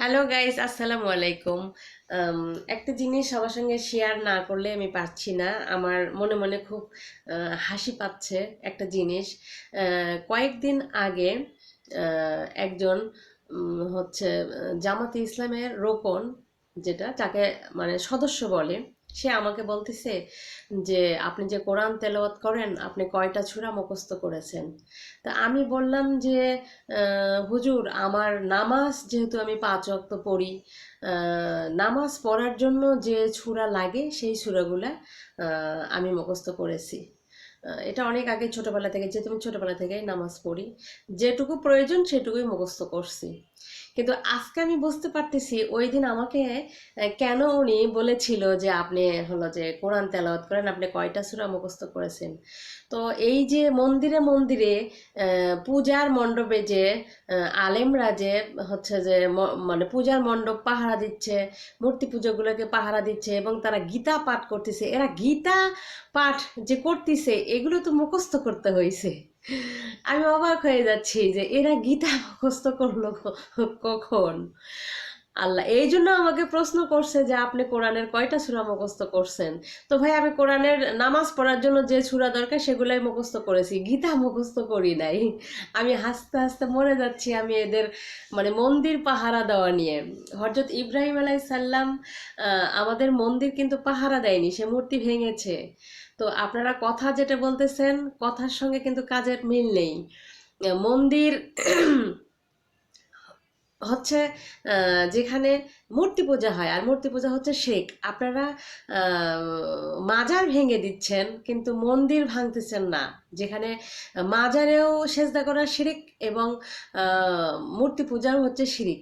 Hello guys, আসসালামু আলাইকুম। একটা জিনিস সবার সঙ্গে শেয়ার না করলে আমি পারছি না। আমার মনে মনে খুব হাসি পাচ্ছে একটা জিনিস। কয়েকদিন আগে একজন হচ্ছে জামাতে ইসলামের রোকন, যেটা যাকে মানে সদস্য বলে, সে আমাকে বলতেছে যে আপনি যে কোরআন তেলাওয়াত করেন, আপনি কয়টা সূরা মুখস্থ করেছেন। তা আমি বললাম যে হুজুর, আমার নামাজ যেহেতু আমি 5 ওয়াক্ত পড়ি, নামাজ পড়ার জন্য যে সূরা লাগে সেই সূরাগুলা আমি মুখস্থ করেছি। এটা অনেক আগে, ছোটবেলা থেকে, যেহেতু আমি ছোটবেলা থেকেই নামাজ পড়ি, যেটুকু প্রয়োজন সেটুকুই মুখস্থ করছি। কিন্তু আজকে আমি বুঝতে পারতেছি ওই দিন আমাকে কেন উনি বলেছিল যে আপনি হলো যে কোরআন তেলাওয়াত করেন, আপনি কয়টা সূরা মুখস্থ করেছেন। তো এই যে মন্দিরে মন্দিরে পূজার মণ্ডপে যে আলেমরা যে হচ্ছে যে মানে পূজার মণ্ডপ পাহারা দিচ্ছে, মূর্তি পুজোগুলোকে পাহারা দিচ্ছে এবং তারা গীতা পাঠ করতেছে, এরা গীতা পাঠ যে করতেছে এগুলো তো মুখস্থ করতে হয়েছে। আমি অবাক হয়ে যাচ্ছি যে এরা গীতা মুখস্থ করলো কখন। আল্লাহ এই জন্য আমাকে প্রশ্ন করছে যে আপনি কোরআনের কয়টা সূরা মুখস্থ করছেন। তো ভাই, আমি কোরআনের নামাজ পড়ার জন্য যে সূরা দরকার সেগুলাই মুখস্থ করেছি, গীতা মুখস্থ করি নাই। আমি হাসতে হাসতে মরে যাচ্ছি আমি এদের মানে মন্দির পাহারা দেওয়া নিয়ে। হযরত ইব্রাহিম আলাইহিস সালাম আমাদের মন্দির কিন্তু পাহারা দেয়নি, সে মূর্তি ভেঙেছে। তো আপনারা কথা যেটা বলতেছেন, কথার সঙ্গে কিন্তু কাজের মিল নেই। মন্দির হচ্ছে যেখানে মূর্তি পূজা হয়, আর মূর্তি পূজা হচ্ছে শিরক। আপনারা মাজার ভেঙে দিচ্ছেন কিন্তু মন্দির ভাঙতেছেন না, যেখানে মাজারেও সেজদা করা শিরক এবং মূর্তি পূজাও হচ্ছে শিরক।